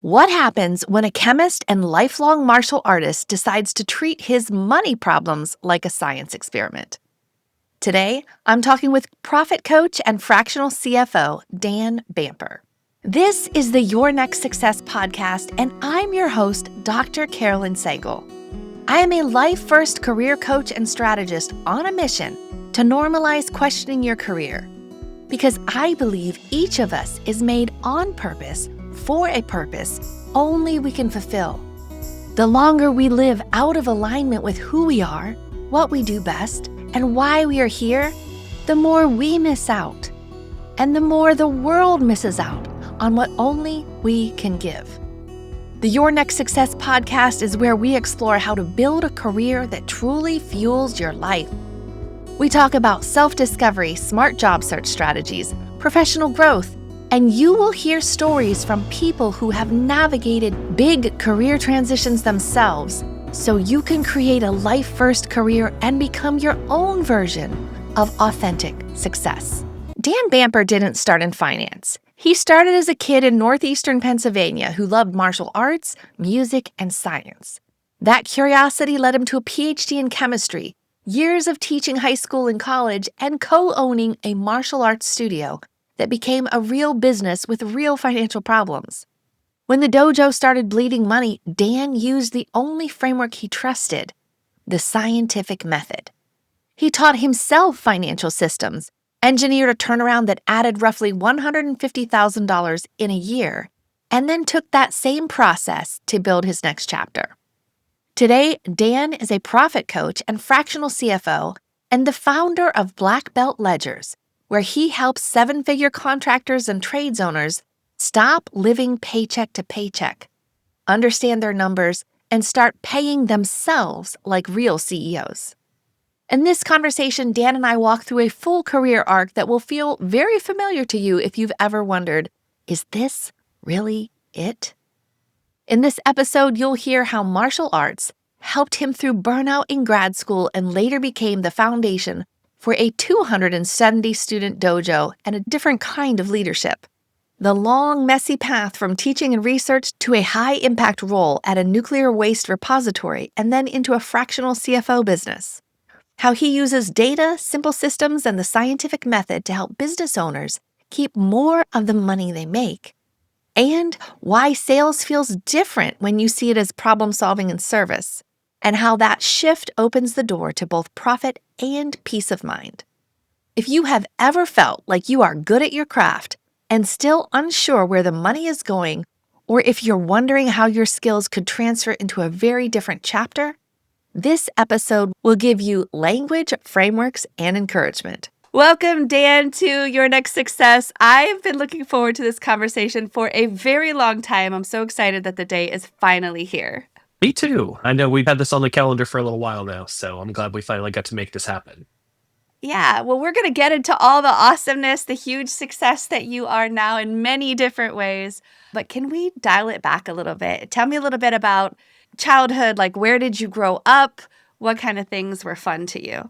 What happens when a chemist and lifelong martial artist decides to treat his money problems like a science experiment? Today, I'm talking with profit coach and fractional CFO, Dan Bamper. This is the Your Next Success podcast, and I'm your host, Dr. Carolyn Sagal. I am a life-first career coach and strategist on a mission to normalize questioning your career, because I believe each of us is made on purpose for a purpose only we can fulfill. The longer we live out of alignment with who we are, what we do best, and why we are here, the more we miss out, and the more the world misses out on what only we can give. The Your Next Success podcast is where we explore how to build a career that truly fuels your life. We talk about self-discovery, smart job search strategies, professional growth, and you will hear stories from people who have navigated big career transitions themselves, so you can create a life-first career and become your own version of authentic success. Dan Bamper didn't start in finance. He started as a kid in northeastern Pennsylvania who loved martial arts, music, and science. That curiosity led him to a PhD in chemistry, years of teaching high school and college, and co-owning a martial arts studio that became a real business with real financial problems. When the dojo started bleeding money, Dan used the only framework he trusted, the scientific method. He taught himself financial systems, engineered a turnaround that added roughly $150,000 in a year, and then took that same process to build his next chapter. Today, Dan is a profit coach and fractional CFO and the founder of Black Belt Ledgers, where he helps seven-figure contractors and trades owners stop living paycheck to paycheck, understand their numbers, and start paying themselves like real CEOs. In this conversation, Dan and I walk through a full career arc that will feel very familiar to you if you've ever wondered, is this really it? In this episode, you'll hear how martial arts helped him through burnout in grad school and later became the foundation for a 270-student dojo and a different kind of leadership. The long, messy path from teaching and research to a high-impact role at a nuclear waste repository and then into a fractional CFO business. How he uses data, simple systems, and the scientific method to help business owners keep more of the money they make. And why sales feels different when you see it as problem-solving and service, and how that shift opens the door to both profit and peace of mind. If you have ever felt like you are good at your craft and still unsure where the money is going, or if you're wondering how your skills could transfer into a very different chapter, this episode will give you language, frameworks, and encouragement. Welcome, Dan, to Your Next Success. I've been looking forward to this conversation for a very long time. I'm so excited that the day is finally here. Me too. I know we've had this on the calendar for a little while now, so I'm glad we finally got to make this happen. Yeah, well, we're going to get into all the awesomeness, the huge success that you are now in many different ways. But can we dial it back a little bit? Tell me a little bit about childhood, like where did you grow up? What kind of things were fun to you?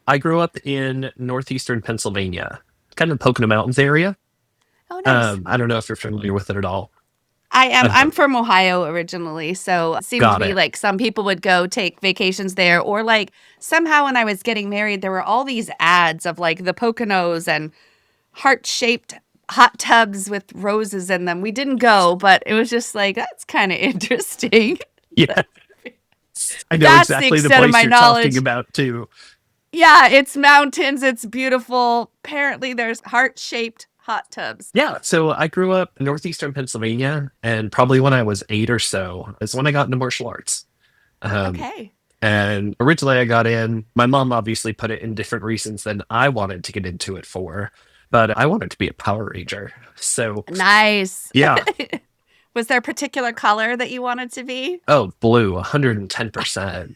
I grew up in northeastern Pennsylvania, kind of Pocono Mountains area. Oh, nice. I don't know if you're familiar with it at all. I am. I'm from Ohio originally, so it seemed to me like some people would go take vacations there, or like somehow when I was getting married, there were all these ads of like the Poconos and heart-shaped hot tubs with roses in them. We didn't go, but it was just like, that's kind of interesting. Yeah. I know That's exactly the the extent of place my you're knowledge. talking about too. Yeah, it's mountains. It's beautiful. Apparently, there's heart-shaped hot tubs. Yeah, so I grew up in northeastern Pennsylvania, and probably when I was 8 or so is when I got into martial arts. Okay. And originally I got in, my mom obviously put it in different reasons than I wanted to get into it for, but I wanted to be a Power Ranger. So Nice. yeah. Was there a particular color that you wanted to be? Oh, blue, 110%.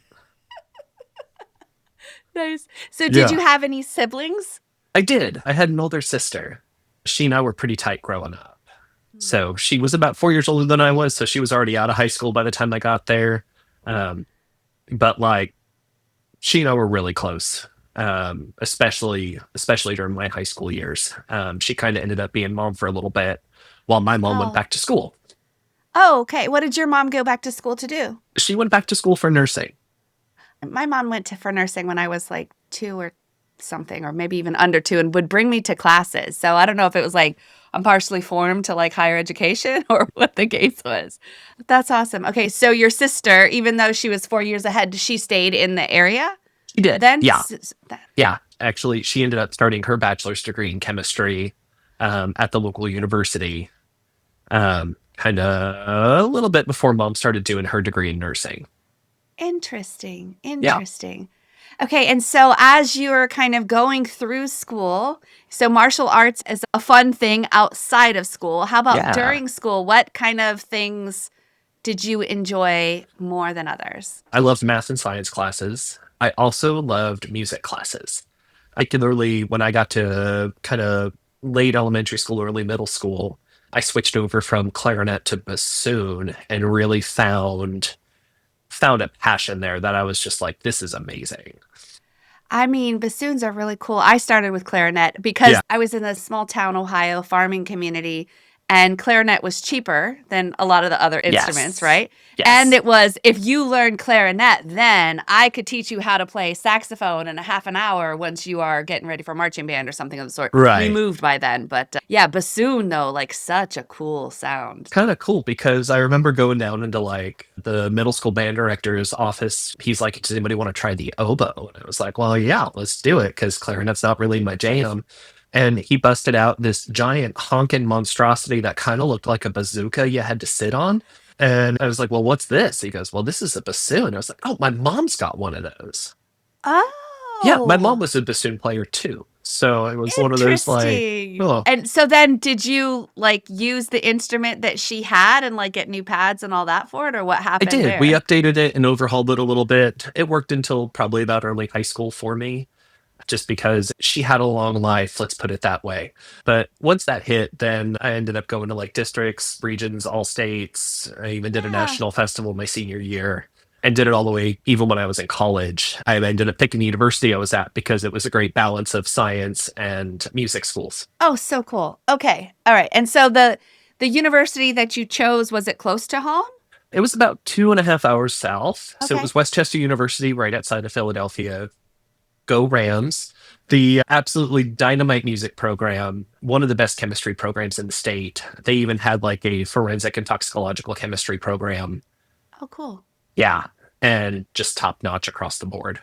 Nice. So did you have any siblings? I did. I had an older sister. She and I were pretty tight growing up. So she was about 4 years older than I was, so she was already out of high school by the time I got there. But like, she and I were really close, especially during my high school years. She kind of ended up being mom for a little bit while my mom went back to school. Oh, okay. What did your mom go back to school to do? She went back to school for nursing. My mom went to for nursing when I was like 2 or something, or maybe even under 2, and would bring me to classes. So I don't know if it was like I'm partially formed to like higher education or what the case was. That's awesome. Okay, so your sister, even though she was 4 years ahead, she stayed in the area She did. then? Yeah. Yeah. Actually, she ended up starting her bachelor's degree in chemistry at the local university, kind of a little bit before mom started doing her degree in nursing. Interesting. Yeah. Interesting. Okay, and so as you're kind of going through school, so martial arts is a fun thing outside of school. How about Yeah. during school? What kind of things did you enjoy more than others? I loved math and science classes. I also loved music classes. Particularly when I got to kind of late elementary school, early middle school, I switched over from clarinet to bassoon and really found a passion there that I was just like, this is amazing. I mean, bassoons are really cool. I started with clarinet because Yeah. I was in a small town Ohio farming community, and clarinet was cheaper than a lot of the other instruments, Yes. right? And Yes. it was, if you learned clarinet, then I could teach you how to play saxophone in a half an hour once you are getting ready for marching band or something of the sort. We Right. moved by then, but yeah, bassoon though, like such a cool sound. Kind of cool because I remember going down into like the middle school band director's office. He's like, does anybody want to try the oboe? And I was like, well, yeah, let's do it because clarinet's not really my jam. And he busted out this giant honking monstrosity that kind of looked like a bazooka you had to sit on. And I was like, well, what's this? He goes, well, this is a bassoon. I was like, oh, my mom's got one of those. Yeah, my mom Oh, was a bassoon player too. So it was one of those like, interesting. oh, And so then did you like use the instrument that she had and like get new pads and all that for it, or what I happened did. We there? updated it and overhauled it a little bit. It worked until probably about early high school for me, just because she had a long life, let's put it that way. But once that hit, then I ended up going to like districts, regions, all states. I even did a Yeah. national festival my senior year and did it all the way, even when I was in college. I ended up picking the university I was at because it was a great balance of science and music schools. Oh, so cool. Okay. All right. And so the university that you chose, was it close to home? It was about 2.5 hours south. So it Okay. was Westchester University, right outside of Philadelphia. Go Rams. The absolutely dynamite music program, one of the best chemistry programs in the state. They even had like a forensic and toxicological chemistry program. Oh, cool. Yeah. And just top notch across the board.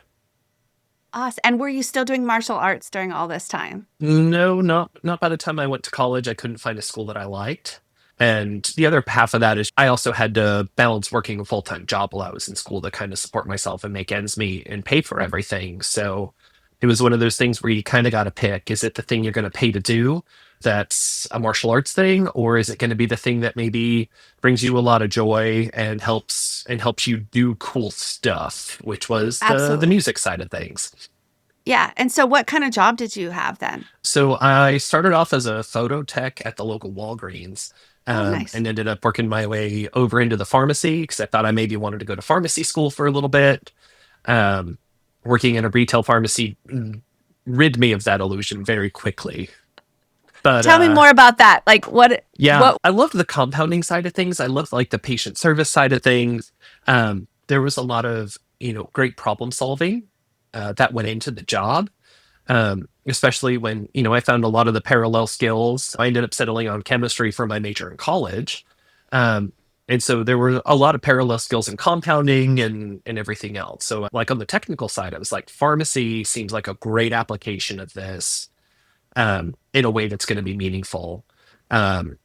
Awesome. And were you still doing martial arts during all this time? No, not by the time I went to college. I couldn't find a school that I liked. And the other half of that is I also had to balance working a full time job while I was in school to kind of support myself and make ends meet and pay for everything. So it was one of those things where you kind of got to pick, is it the thing you're going to pay to do that's a martial arts thing, or is it going to be the thing that maybe brings you a lot of joy and helps you do cool stuff, which was the Absolutely. music side of things. Yeah. And so what kind of job did you have then? So I started off as a photo tech at the local Walgreens, Oh, nice. and ended up working my way over into the pharmacy because I thought I maybe wanted to go to pharmacy school for a little bit. Um, Working in a retail pharmacy rid me of that illusion very quickly. But Tell me more about that. Like yeah, what I loved the compounding side of things. I loved like the patient service side of things. There was a lot of great problem solving that went into the job, especially when I found a lot of the parallel skills. I ended up settling on chemistry for my major in college, um, and so there were a lot of parallel skills in compounding and everything else. So, like on the technical side, I was like, pharmacy seems like a great application of this in a way that's going to be meaningful. Um,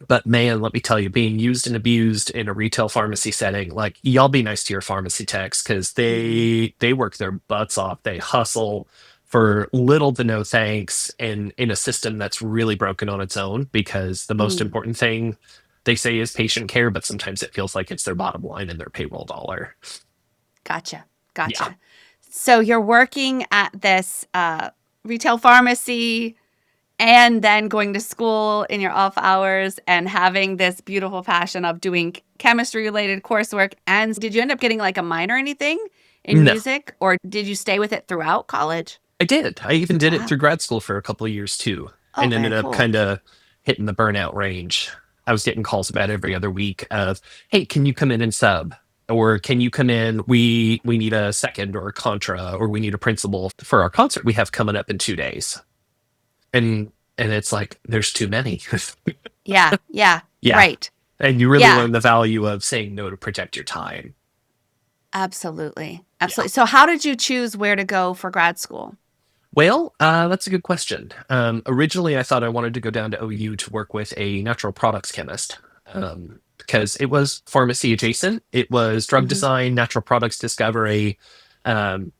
but man, let me tell you, being used and abused in a retail pharmacy setting, like y'all be nice to your pharmacy techs because mm, they work their butts off. They hustle for little to no thanks in a system that's really broken on its own because the most mm, important thing they say is patient care, but sometimes it feels like it's their bottom line and their payroll dollar. gotcha. Yeah. Gotcha. So you're working at this retail pharmacy and then going to school in your off hours and having this beautiful passion of doing chemistry related coursework. And did you end up getting like a minor or anything in No, music, or did you stay with it throughout college? I did. I even did it Wow. through grad school for a couple of years too Oh, and ended very up cool. kind of hitting the burnout range. I was getting calls about every other week of, hey, can you come in and sub? Or can you come in? We need a second or a contra, or we need a principal for our concert we have coming up in 2 days. And it's like, there's too many. Yeah. Yeah. Yeah. Right. And you really Yeah. learn the value of saying no to protect your time. Absolutely. Yeah. Absolutely. So how did you choose where to go for grad school? Well, that's a good question. Originally, I thought I wanted to go down to OU to work with a natural products chemist, because it was pharmacy adjacent. It was drug Hmm. design, natural products discovery. Um,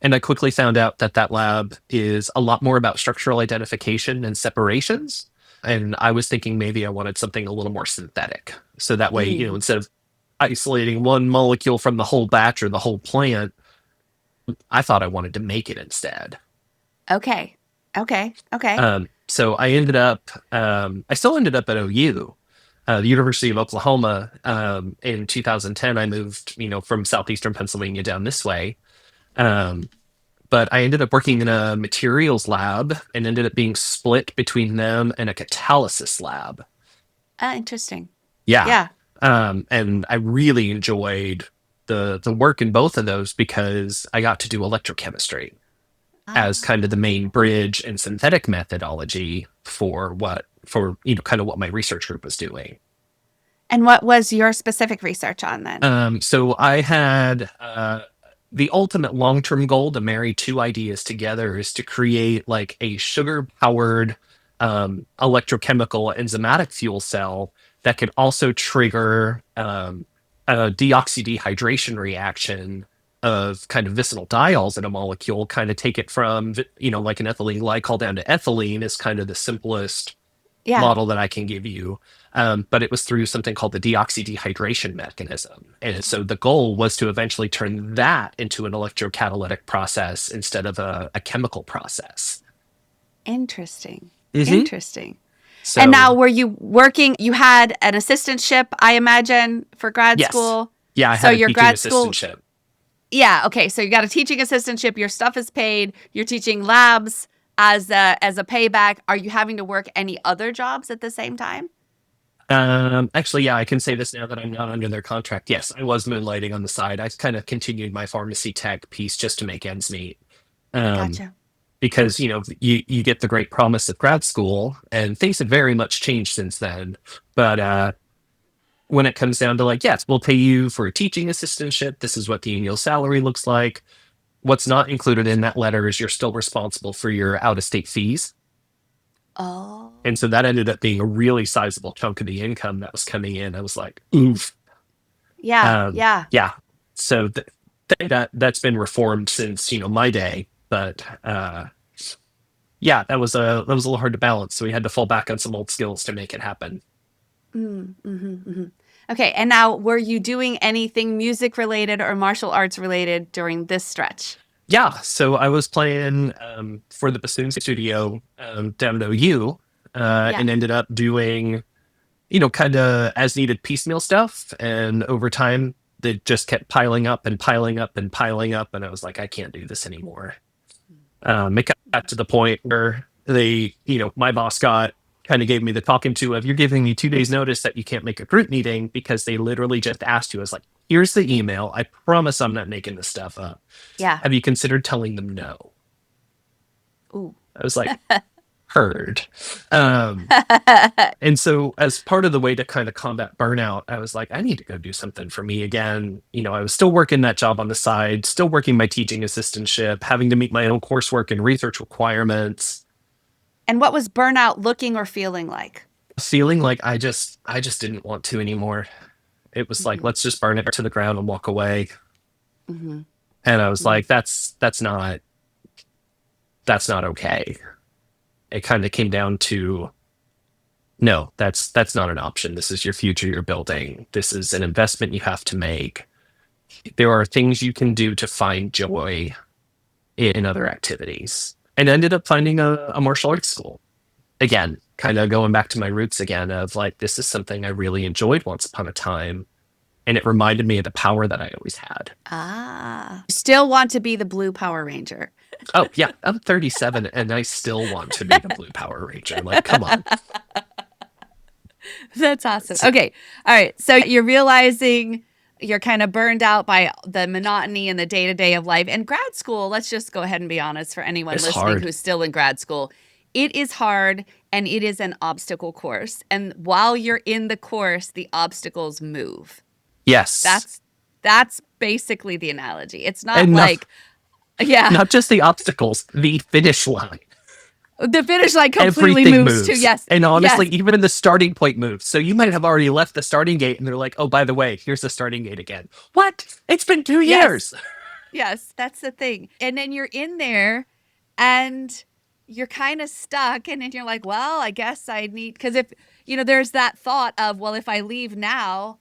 and I quickly found out that that lab is a lot more about structural identification and separations. And I was thinking maybe I wanted something a little more synthetic. So that way, Mm. instead of isolating one molecule from the whole batch or the whole plant, I thought I wanted to make it instead. Okay. Okay. Okay. So I ended up, I still ended up at OU, the University of Oklahoma. In 2010, I moved, from southeastern Pennsylvania down this way. Um, but I ended up working in a materials lab and ended up being split between them and a catalysis lab. Interesting. Yeah. Yeah. And I really enjoyed the work in both of those because I got to do electrochemistry as kind of the main bridge and synthetic methodology for kind of what my research group was doing. And what was your specific research on then? So I had the ultimate long-term goal to marry two ideas together is to create like a sugar-powered electrochemical enzymatic fuel cell that could also trigger a deoxydehydration reaction of kind of vicinal diols in a molecule, kind of take it from, like an ethylene glycol down to ethylene is kind of the simplest Yeah. model that I can give you. But it was through something called the deoxydehydration mechanism. And so the goal was to eventually turn that into an electrocatalytic process instead of a chemical process. Interesting. Hmm. Interesting. And So, now were you working, you had an assistantship, I imagine, for grad yes. school? Yeah, I So had a your teaching grad school, assistantship. yeah, okay. So you got a teaching assistantship, your stuff is paid, you're teaching labs as a payback. Are you having to work any other jobs at the same time? Actually, yeah, I can say this now that I'm not under their contract. Yes, I was moonlighting on the side. I kind of continued my pharmacy tech piece just to make ends meet. Um, Gotcha. because you get the great promise of grad school, and things have very much changed since then. But when it comes down to like, yes, we'll pay you for a teaching assistantship. This is what the annual salary looks like. What's not included in that letter is you're still responsible for your out of state fees. Oh. And so that ended up being a really sizable chunk of the income that was coming in. I was like, oof. Yeah, yeah. Yeah. So that's been reformed since my day. But yeah, that was a little hard to balance. So we had to fall back on some old skills to make it happen. Okay, and now were you doing anything music related or martial arts related during this stretch? Yeah, so I was playing for the bassoon studio down at OU, Yeah. and ended up doing, kind of as needed piecemeal stuff. And over time, they just kept piling up and piling up and piling up. And I was like, I can't do this anymore. It got to the point where my boss kind of gave me the talking to of, you're giving me 2 days notice that you can't make a group meeting because they literally just asked you, I was like, here's the email. I promise I'm not making this stuff up. Yeah. Have you considered telling them no? Ooh. I was like, heard. And so, as part of the way to kind of combat burnout, I was like, I need to go do something for me again. I was still working that job on the side, still working my teaching assistantship, having to meet my own coursework and research requirements, And what was burnout looking or feeling like? feeling like I just didn't want to anymore. It was like, Hmm. let's just burn it to the ground and walk away. Hmm. And I was Hmm. like, that's not okay. It kind of came down to, no, that's not an option. This is your future you're building. This is an investment you have to make. There are things you can do to find joy in other activities. And I ended up finding a martial arts school. Again, kind of going back to my roots again of like, this is something I really enjoyed once upon a time. And it reminded me of the power that I always had. Ah. You still want to be the blue Power Ranger. Oh, yeah, I'm 37 and I still want to be the Blue Power Ranger. Like, come on. That's awesome. Okay. All right. So you're realizing you're kind of burned out by the monotony and the day to day of life. And grad school, let's just go ahead and be honest for anyone It's listening hard. who's still in grad school. It is hard and it is an obstacle course. And while you're in the course, the obstacles move. Yes. That's that's basically the analogy. It's not And not, like, yeah, not just the obstacles, the finish line. the finish line completely Everything moves too. moves. Yes. And honestly, Yes. even in the starting point moves. So you might have already left the starting gate and they're like, oh, by the way, here's the starting gate again. What? It's been 2 years. Yes. Yes, that's the thing. And then you're in there and you're kind of stuck. And then you're like, well, I guess I need, because if, there's that thought of, well, if I leave now,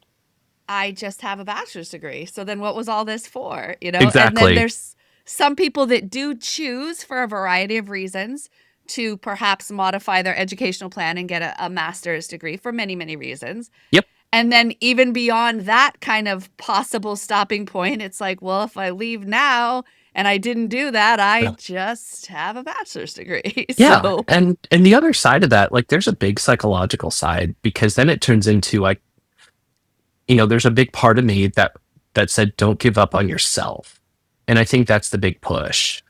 I just have a bachelor's degree. So then what was all this for? And then Exactly. there's some people that do choose for a variety of reasons to perhaps modify their educational plan and get a master's degree for many, many reasons. Yep. And then even beyond that kind of possible stopping point, it's like, well, if I leave now and I didn't do that, I just have a bachelor's degree. Yeah. So, And the other side of that, like there's a big psychological side because then it turns into like, there's a big part of me that said don't give up on yourself. And I think that's the big push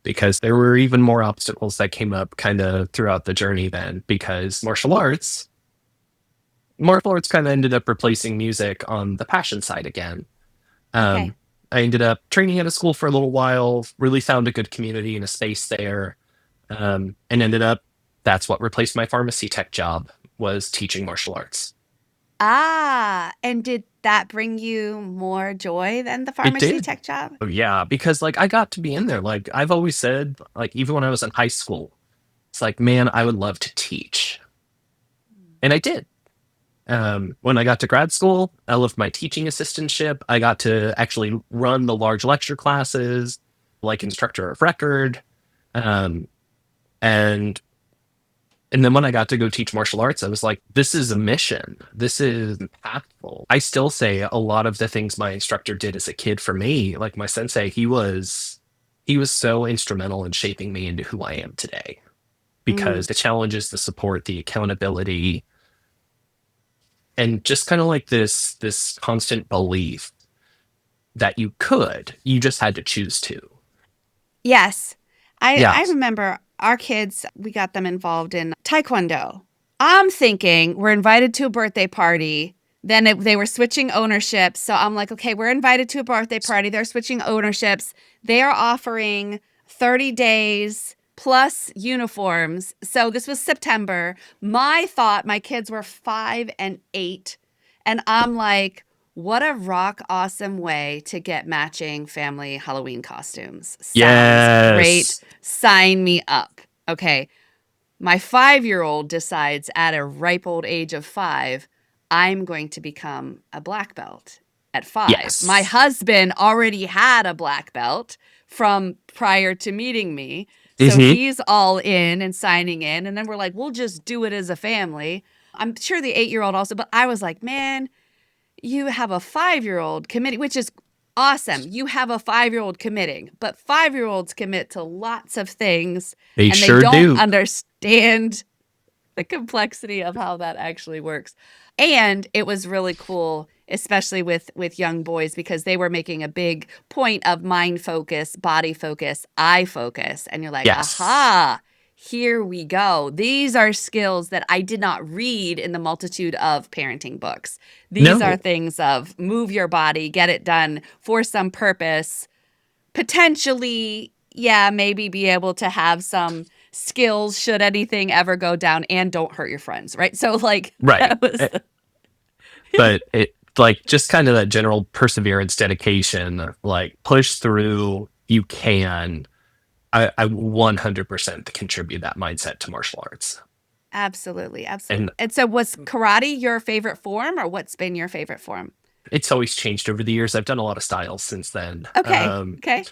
because there were even more obstacles that came up kind of throughout the journey then because martial arts kind of ended up replacing music on the passion side again. okay. Um, I ended up training at a school for a little while, really found a good community and a space there, and ended up that's what replaced my pharmacy tech job was teaching martial arts. And did that bring you more joy than the It pharmacy did. tech job? Oh, yeah, because like I got to be in there. Like I've always said, like even when I was in high school, it's like, man, I would love to teach. And I did. When I got to grad school, I loved my teaching assistantship. I got to actually run the large lecture classes, like instructor of record. Um, and and then when I got to go teach martial arts, I was like, this is a mission. This is impactful. I still say a lot of the things my instructor did as a kid for me, like my sensei, he was so instrumental in shaping me into who I am today. Mm. Because the challenges, the support, the accountability, and just kind of like this constant belief that you just had to choose to. Yes. I Yeah. remember our kids, we got them involved in taekwondo. I'm thinking we're invited to a birthday party. Then they were switching ownerships. So I'm like, okay, we're invited to a birthday party. They're switching ownerships. They are offering 30 days plus uniforms. So this was September. My kids were 5 and 8. And I'm like, what a rock awesome way to get matching family Halloween costumes. Sounds great. Yes. Sign me up. Okay. My 5-year-old decides at a ripe old age of 5, I'm going to become a black belt at 5. My Yes. husband already had a black belt from prior to meeting me. So Hmm. he's all in and signing in. And then we're like, we'll just do it as a family. I'm sure the 8-year-old also, but I was like, man, you have a 5-year-old committing, which is awesome. You have a 5-year-old committing, but 5-year-olds commit to lots of things They and they sure don't do. understand the complexity of how that actually works. And it was really cool, especially with young boys, because they were making a big point of mind focus, body focus, eye focus. And you're like, Yes. aha, here we go. These are skills that I did not read in the multitude of parenting books. These are No. things of move your body, get it done for some purpose, potentially, yeah, maybe be able to have some skills should anything ever go down and don't hurt your friends, right? So like Right. that was But it like just kind of that general perseverance, dedication, like push through. You can. I 100% contribute that mindset to martial arts. absolutely, And absolutely. And so was karate your favorite form or what's been your favorite form? it's always changed over the years. I've done a lot of styles since then. Okay. Okay.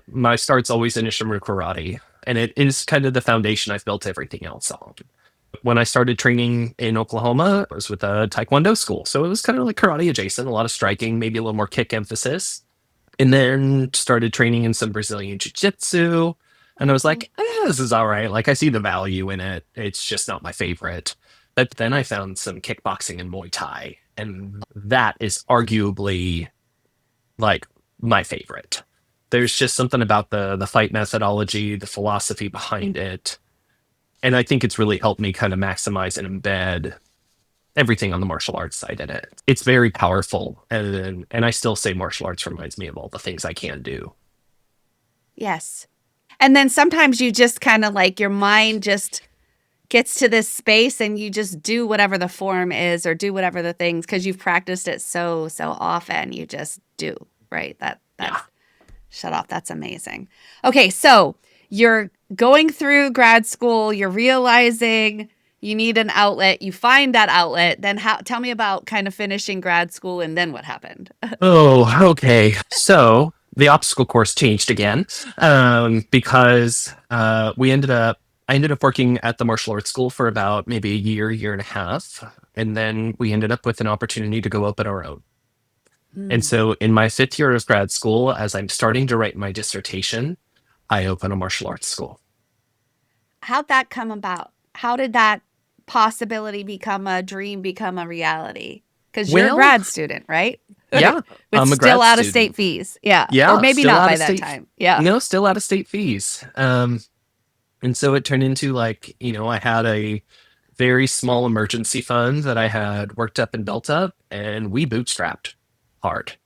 My start's always in Ishimura karate, and it is kind of the foundation I've built everything else on. When I started training in Oklahoma, I was with a Taekwondo school. So it was kind of like karate adjacent, a lot of striking, maybe a little more kick emphasis. And then started training in some Brazilian Jiu Jitsu. And I was Oh, like, this is all right. Like, I see the value in it. It's just not my favorite. But then I found some kickboxing and Muay Thai, and that is arguably like my favorite. There's just something about the fight methodology, the philosophy behind it, and I think it's really helped me kind of maximize and embed everything on the martial arts side in it. It's very powerful, and I still say martial arts reminds me of all the things I can do. Yes. And then sometimes you just kind of like your mind just gets to this space and you just do whatever the form is or do whatever the things because you've practiced it so often. You just do, right? That's Yeah. shut off. That's amazing. Okay, so you're going through grad school, you're realizing you need an outlet, you find that outlet, then tell me about kind of finishing grad school and then what happened. Oh, okay. So the obstacle course changed again because I ended up working at the martial arts school for about maybe a year and a half. And then we ended up with an opportunity to go open our own. And so in my fifth year of grad school, as I'm starting to write my dissertation, I open a martial arts school. How'd that come about? How did that possibility become a dream, become a reality? Because you're a Well, grad student, right? yeah, With I'm a still grad out of student. state fees. Yeah. Or Yeah, maybe still not out by of that state. time. Yeah. No, still out of state fees. And so it turned into like, I had a very small emergency fund that I had worked up and built up, and we bootstrapped hard.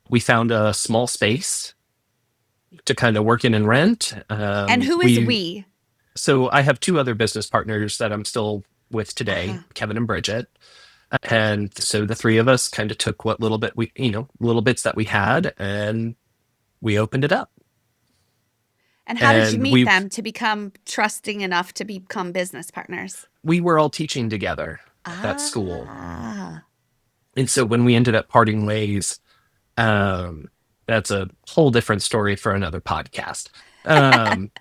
We found a small space to kind of work in and rent. And who is we? So I have two other business partners that I'm still with today, Uh-huh. Kevin and Bridget. And so the three of us kind of took what little bit little bits that we had, and we opened it up. And how did you And meet we them to become trusting enough to become business partners? we were all teaching together at that school. Ah. And so when we ended up parting ways, um, that's a whole different story for another podcast. Um,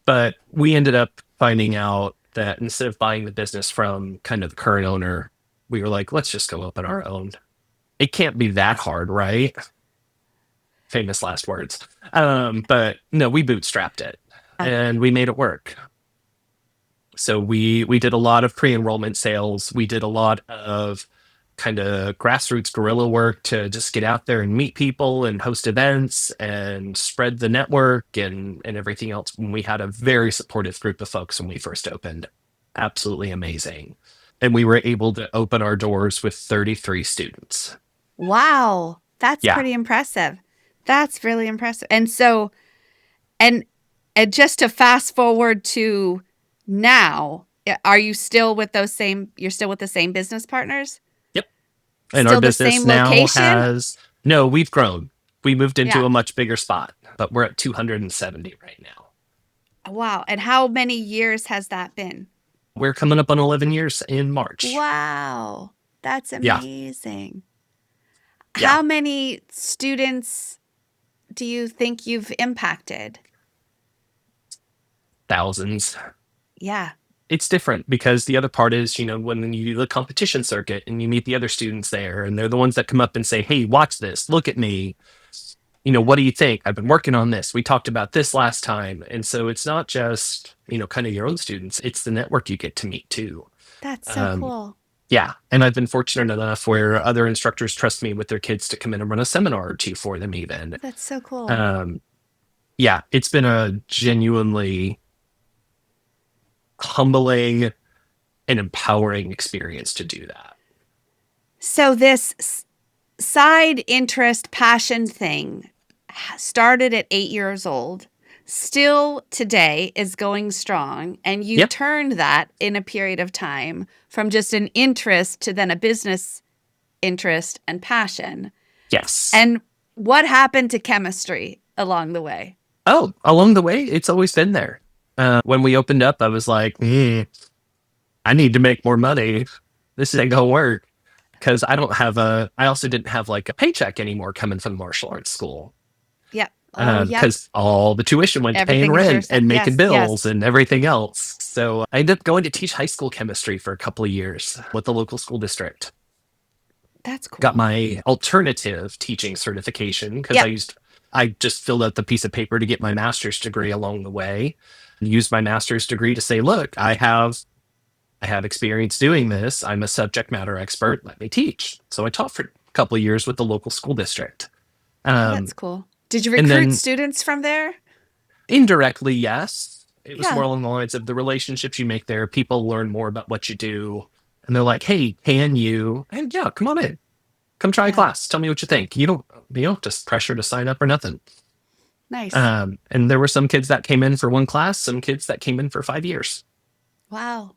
but we ended up finding out that instead of buying the business from kind of the current owner, we were like, let's just go open our own. It can't be that hard, right? Famous last words. But no, we bootstrapped it and we made it work. So we did a lot of pre-enrollment sales. We did a lot of kind of grassroots guerrilla work to just get out there and meet people and host events and spread the network and everything else. We had a very supportive group of folks when we first opened. Absolutely amazing. And we were able to open our doors with 33 students. Wow. That's Yeah. pretty impressive. That's really impressive. And so, and just to fast forward to now, are you still with you're still with the same business partners? Yep. And Still our the business same now location? no, we've grown. We moved into Yeah. a much bigger spot, but we're at 270 right now. Wow. And how many years has that been? We're coming up on 11 years in March. Wow. That's Yeah. amazing. Yeah. How many students do you think you've impacted? Thousands. Yeah. It's different because the other part is, when you do the competition circuit and you meet the other students there, and they're the ones that come up and say, hey, watch this, look at me. What do you think? I've been working on this. We talked about this last time. And so it's not just, kind of your own students, it's the network you get to meet too. That's so cool. Yeah. And I've been fortunate enough where other instructors trust me with their kids to come in and run a seminar or two for them even. That's so cool. Yeah, it's been a genuinely humbling and empowering experience to do that. So this side interest passion thing started at 8 years old, still today is going strong, and you Yep. turned that in a period of time from just an interest to then a business interest and passion. Yes. And what happened to chemistry along the way? Oh, along the way, it's always been there. When we opened up, I was like, I need to make more money. This ain't gonna work. Because I also didn't have like a paycheck anymore coming from martial arts school. Yep. Oh, yep. Because all the tuition went to Everything paying is your rent stuff. and making Yes, bills yes. and everything else. So I ended up going to teach high school chemistry for a couple of years with the local school district. That's cool. Got my alternative teaching certification because Yep. I just filled out the piece of paper to get my master's degree along the way. Used my master's degree to say, look, I have I have experience doing this. I'm a subject matter expert. Let me teach. So I taught for a couple of years with the local school district. Oh, that's cool. Did you And recruit then students from there? indirectly, yes. It was more Yeah. along the lines of the relationships you make there. People learn more about what you do. And they're like, hey, can you? And yeah, come on in. Come try a Yeah. class. Tell me what you think. You don't just pressure to sign up or nothing. Nice. And there were some kids that came in for one class, some kids that came in for 5 years. Wow.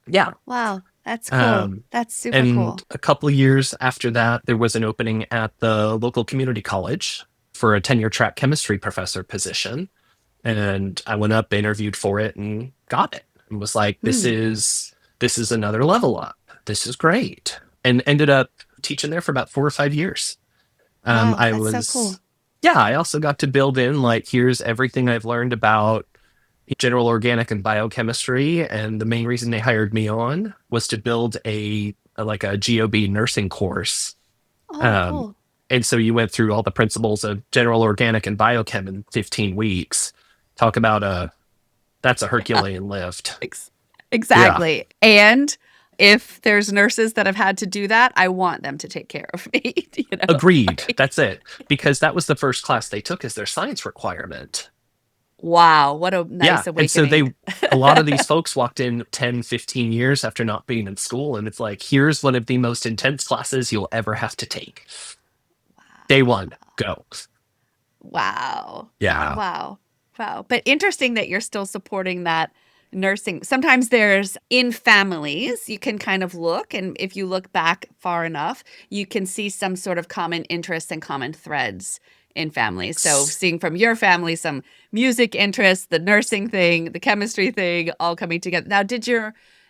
Yeah. Wow. That's cool. That's super And cool. a couple of years after that, there was an opening at the local community college for a tenure track chemistry professor position. And I went up, interviewed for it, and got it. And was like, this is another level up. This is great. And ended up teaching there for about 4 or 5 years. Wow. I That's so was, cool. yeah, I also got to build in like, here's everything I've learned about general organic and biochemistry. And the main reason they hired me on was to build like a GOB nursing course. Oh, Um, cool. and so you went through all the principles of general organic and biochem in 15 weeks. Talk about that's a Herculean lift. Ex- Yeah. Exactly. And if there's nurses that have had to do that, I want them to take care of me, Agreed. right? That's it. Because that was the first class they took as their science requirement. Wow, what a Yeah. nice And so awakening. a lot of these folks walked in 10, 15 years after not being in school. And it's like, here's one of the most intense classes you'll ever have to take. Day one, go. Wow. Yeah. Wow. Wow. But interesting that you're still supporting that nursing. Sometimes there's in families, you can kind of look, and if you look back far enough, you can see some sort of common interests and common threads in families. So seeing from your family some music interests, the nursing thing, the chemistry thing, all coming together. Now, did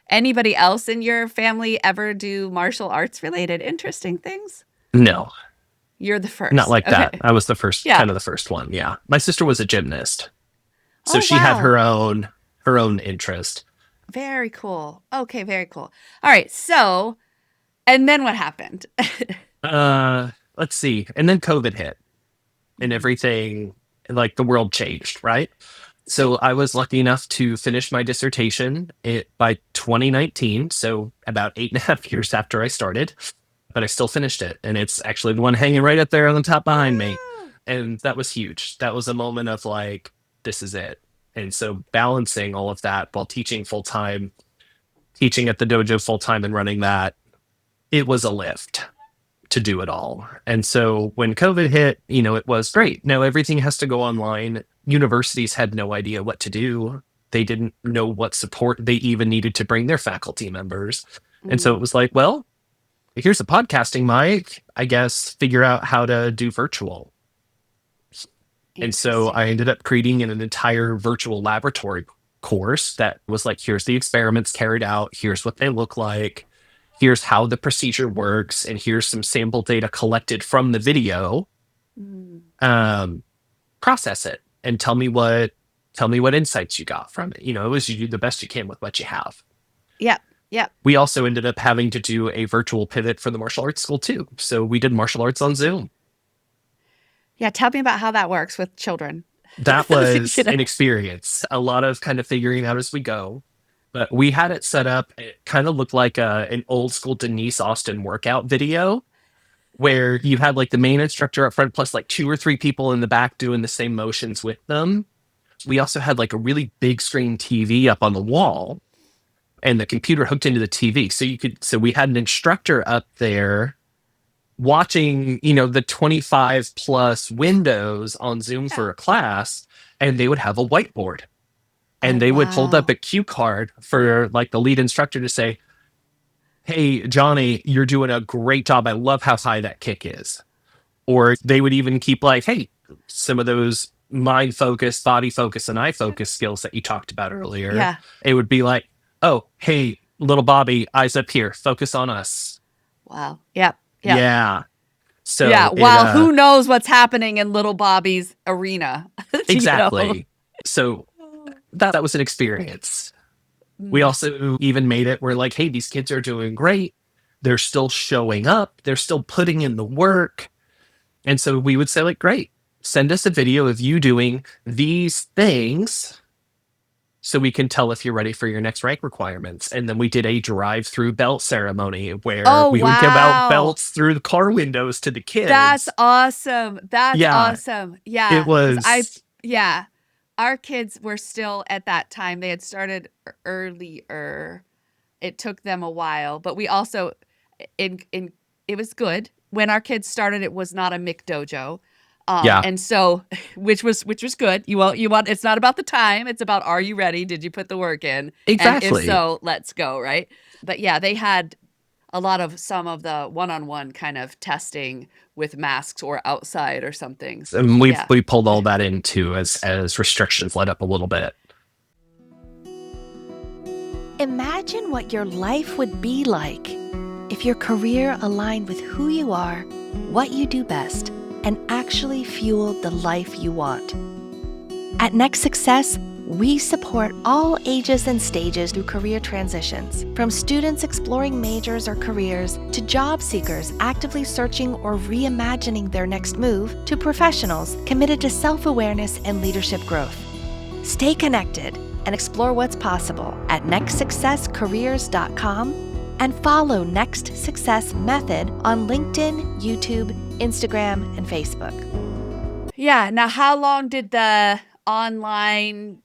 anybody else in your family ever do martial arts related interesting things? No, You're the not first. like that. Okay. I was the first, Yeah. kind of the first one. Yeah. My sister was a gymnast. So Oh, she had wow. her own interest. Very cool. Okay, very cool. All right. So, and then what happened? Let's see. And then COVID hit and everything, like the world changed, right? So I was lucky enough to finish my dissertation by 2019. So about 8.5 years after I started, but I still finished it. And it's actually the one hanging right up there on the top behind me. Wow. And that was huge. That was a moment of like, this is it. And so balancing all of that while teaching full time, teaching at the dojo full time and running that, it was a lift to do it all. And so when COVID hit, it was great. Now everything has to go online. Universities had no idea what to do. They didn't know what support they even needed to bring their faculty members. And so it was like, well, here's a podcasting mic, I guess, figure out how to do virtual. And so I ended up creating an entire virtual laboratory course that was like, here's the experiments carried out. Here's what they look like. Here's how the procedure works. And here's some sample data collected from the video. Mm. Process it and tell me what insights you got from it. It was you do the best you can with what you have. Yep. Yep. We also ended up having to do a virtual pivot for the martial arts school too. So we did martial arts on Zoom. Yeah. Tell me about how that works with children. That was You know? an experience, a lot of kind of figuring out as we go. But we had it set up. It kind of looked like an old school Denise Austin workout video where you had like the main instructor up front plus like 2 or 3 people in the back doing the same motions with them. We also had like a really big screen TV up on the wall and the computer hooked into the TV. So we had an instructor up there watching, the 25 plus windows on Zoom for a class, and they would have a whiteboard. And they would hold up a cue card for like the lead instructor to say, hey, Johnny, you're doing a great job. I love how high that kick is. Or they would even keep like, hey, some of those mind focus, body focus, and eye focus skills that you talked about earlier. Yeah. It would be like, oh, hey, little Bobby, eyes up here, focus on us. Wow. Yep. Yep. Yeah. So yeah. While who knows what's happening in little Bobby's arena. Exactly. So that was an experience. We also even made it where like, hey, these kids are doing great. They're still showing up. They're still putting in the work. And so we would say like, great, send us a video of you doing these things so we can tell if you're ready for your next rank requirements. And then we did a drive-through belt ceremony where Oh, we would give out wow. belts through the car windows to the That's kids. awesome. That's Yeah, awesome. it Yeah. was. Yeah. Our kids were still at that time. They had started earlier. It took them a while, but we also, in it was good. When our kids started, it was not a McDojo. Yeah, And so, which was good. You want, it's not about the time. It's about, are you ready? Did you put the work in? And if exactly. so, let's go. Right. But yeah, they had some of the one-on-one kind of testing with masks or outside or something. And Yeah. we pulled all that in too as restrictions let up a little bit. Imagine what your life would be like if your career aligned with who you are, what you do best, and actually fueled the life you want. At Next Success, we support all ages and stages through career transitions, from students exploring majors or careers to job seekers actively searching or reimagining their next move to professionals committed to self-awareness and leadership growth. Stay connected and explore what's possible at nextsuccesscareers.com and follow Next Success Method on LinkedIn, YouTube, Instagram, and Facebook. Yeah. Now, how long did the online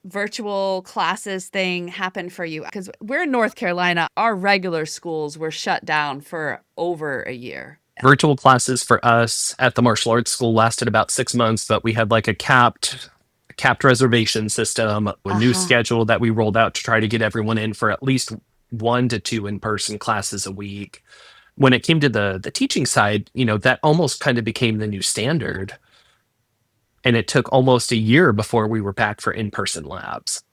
virtual classes thing happen for you? Because we're in North Carolina. Our regular schools were shut down for over a year. Virtual classes for us at the martial arts school lasted about 6 months, but we had like a capped reservation system, a new schedule that we rolled out to try to get everyone in for at least 1 to 2 in-person classes a week. When it came to the teaching side, that almost kind of became the new standard. And it took almost a year before we were back for in-person labs.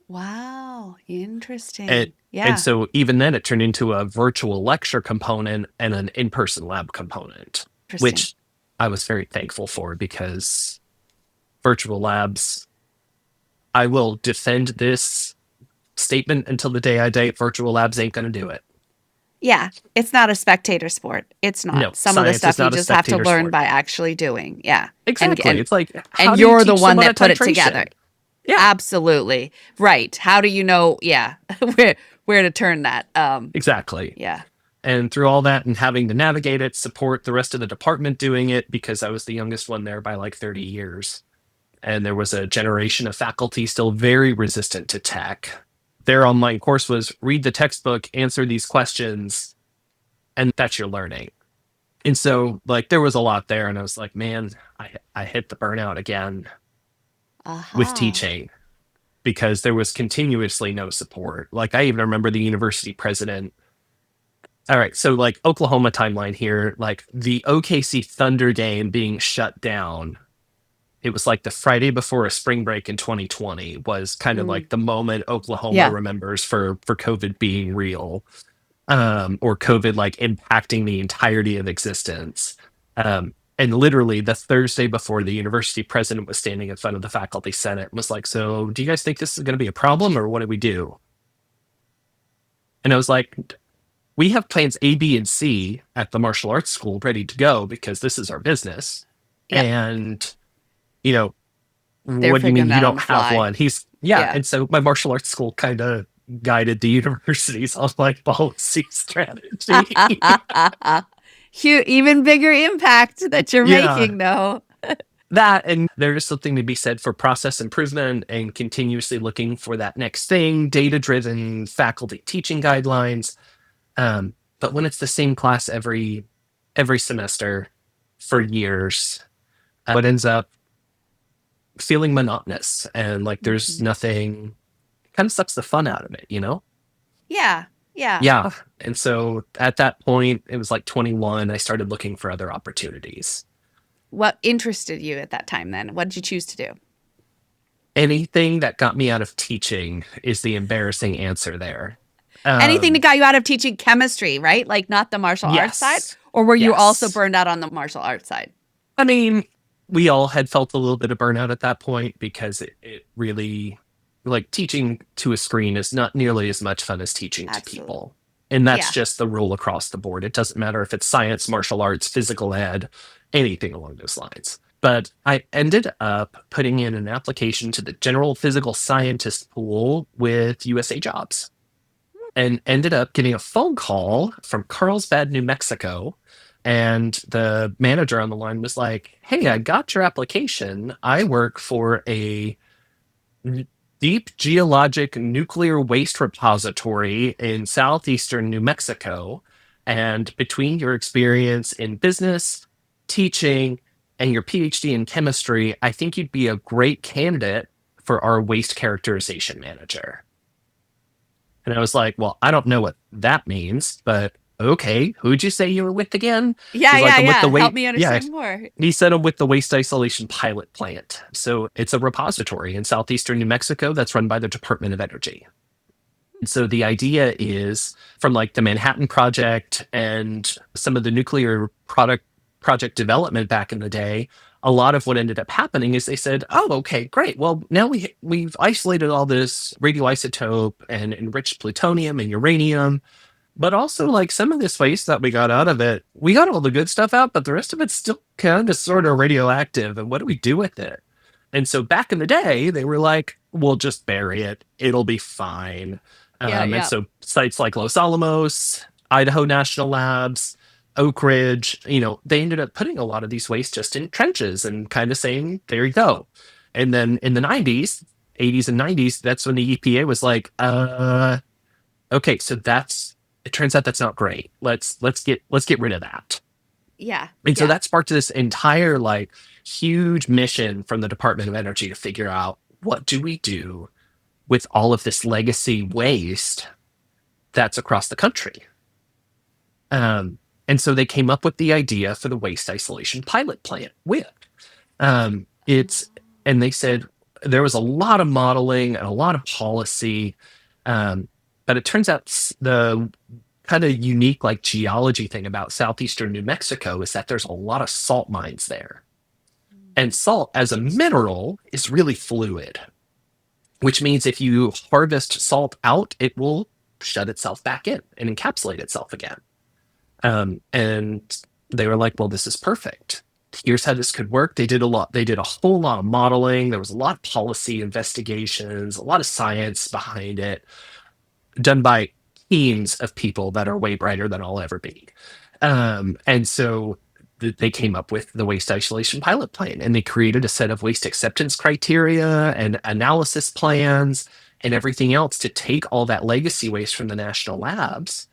Wow. Interesting. And, Yeah. and so even then it turned into a virtual lecture component and an in-person lab component, which I was very thankful for, because virtual labs, I will defend this statement until the day I die. Virtual labs ain't going to do it. Yeah, it's not a spectator sport. It's not. No, Some of the science stuff is not you a just have to spectator learn sport. by actually doing. Yeah. Exactly. It's like, how And do you you're the teach one someone that a put it titration? together. Yeah. Absolutely. Right. How do you know, yeah, where to turn that? Exactly. Yeah. And through all that and having to navigate it, support the rest of the department doing it, because I was the youngest one there by like 30 years. And there was a generation of faculty still very resistant to tech. Their online course was read the textbook, answer these questions, and that's your learning. And so like there was a lot there, and I was like, man, I hit the burnout again with teaching, because there was continuously no support. Like I even remember the university president. All right, so like Oklahoma timeline here, like the OKC Thunder game being shut down. It was like the Friday before a spring break in 2020 was kind of like the moment Oklahoma remembers for COVID being real, or COVID like impacting the entirety of existence. And literally the Thursday before, the university president was standing in front of the faculty senate and was like, so do you guys think this is going to be a problem, or what do we do? And I was like, we have plans A, B, and C at the martial arts school ready to go, because this is our business. Yep. And, They're what do you mean figuring you that on don't the have fly. one? And so my martial arts school kind of guided the university's online policy strategy. Even bigger impact that you're making, though. That, and there is something to be said for process improvement and continuously looking for that next thing, data-driven faculty teaching guidelines. But when it's the same class every semester for years, it ends up feeling monotonous, and like there's nothing, kind of sucks the fun out of it, Yeah. Yeah. And so at that point, it was like 21, I started looking for other opportunities. What interested you at that time then? What did you choose to do? Anything that got me out of teaching is the embarrassing answer there. Anything that got you out of teaching chemistry, right? Like not the martial arts side? Or were you also burned out on the martial arts side? I mean, we all had felt a little bit of burnout at that point, because it really, like, teaching to a screen is not nearly as much fun as teaching to people. And that's just the rule across the board. It doesn't matter if it's science, martial arts, physical ed, anything along those lines. But I ended up putting in an application to the general physical scientist pool with USA Jobs and ended up getting a phone call from Carlsbad, New Mexico. And the manager on the line was like, "Hey, I got your application. I work for a deep geologic nuclear waste repository in southeastern New Mexico. And between your experience in business, teaching, and your PhD in chemistry, I think you'd be a great candidate for our waste characterization manager." And I was like, "Well, I don't know what that means, but okay, who'd you say you were with again?" Yeah, He's like, yeah, "I'm with the yeah. Help waste." me Yeah, understand more. he said, "I'm with the waste isolation pilot plant." So it's a repository in southeastern New Mexico that's run by the Department of Energy. And so the idea is from like the Manhattan Project and some of the nuclear project development back in the day, a lot of what ended up happening is they said, "Oh, okay, great. Well, now we've isolated all this radioisotope and enriched plutonium and uranium, but also like some of this waste that we got out of it, we got all the good stuff out, but the rest of it's still kind of sort of radioactive. And what do we do with it?" And so back in the day, they were like, "We'll just bury it. It'll be fine." Yeah, And yeah. so sites like Los Alamos, Idaho National Labs, Oak Ridge, they ended up putting a lot of these wastes just in trenches and kind of saying, "There you go." And then in the 90s, 80s and 90s, that's when the EPA was like, okay, so it turns out that's not great. Let's get rid of that." Yeah. And so Yeah. that sparked this entire like huge mission from the Department of Energy to figure out, what do we do with all of this legacy waste that's across the country. And so they came up with the idea for the waste isolation pilot plant with it's, and they said there was a lot of modeling and a lot of policy, but it turns out the kind of unique like geology thing about southeastern New Mexico is that there's a lot of salt mines there. And salt as a mineral is really fluid, which means if you harvest salt out, it will shut itself back in and encapsulate itself again. And they were like, "Well, this is perfect. Here's how this could work." They did a whole lot of modeling. There was a lot of policy investigations, a lot of science behind it, done by teams of people that are way brighter than I'll ever be. And so they came up with the waste isolation pilot plan, and they created a set of waste acceptance criteria and analysis plans and everything else to take all that legacy waste from the national labs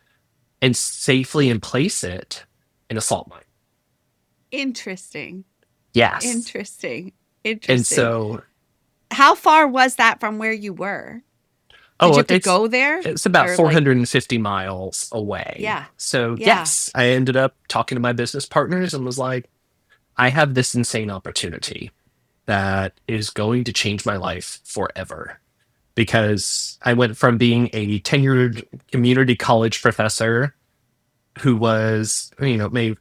and safely place it in a salt mine. Interesting. Yes. Interesting. And Interesting. so, How far was that from where you were? Did you have to go there? it's about Or, like- 450 miles away. Yeah. So Yeah. yes, I ended up talking to my business partners and was like, "I have this insane opportunity that is going to change my life forever." Because I went from being a tenured community college professor who was, maybe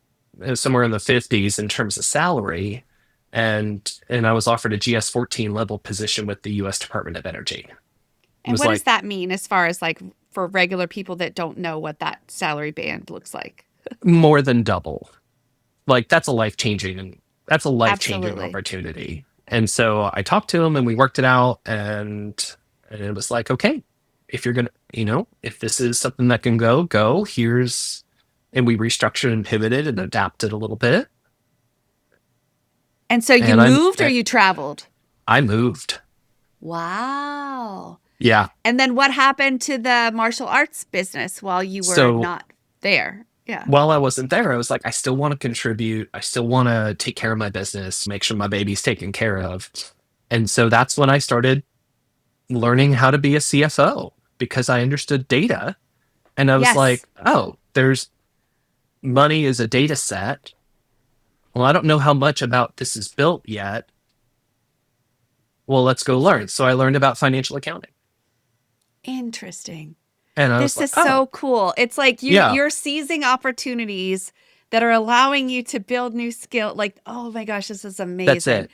somewhere in the 50s in terms of salary, and I was offered a GS-14 level position with the U.S. Department of Energy. It And was what does like that mean as far as like for regular people that don't know what that salary band looks like? more than double. Like that's a life-changing Absolutely. opportunity. And so I talked to him and we worked it out, and it was like, okay, if you're gonna, if this is something that can go, here's, and we restructured and pivoted and adapted a little bit. And so you And moved or you traveled? I moved. Wow. Yeah. And then what happened to the martial arts business while you were So- not there? Yeah. While I wasn't there, I was like, I still want to contribute. I still want to take care of my business, make sure my baby's taken care of. And so that's when I started learning how to be a CFO, because I understood data. And I was Yes. like, oh, there's money is a data set. Well, I don't know how much about this is built yet. Well, let's go learn. So I learned about financial accounting. Interesting. And I This was is like, so cool. It's like Yeah. you're seizing opportunities that are allowing you to build new skill. Like, oh my gosh, this is amazing. that's it.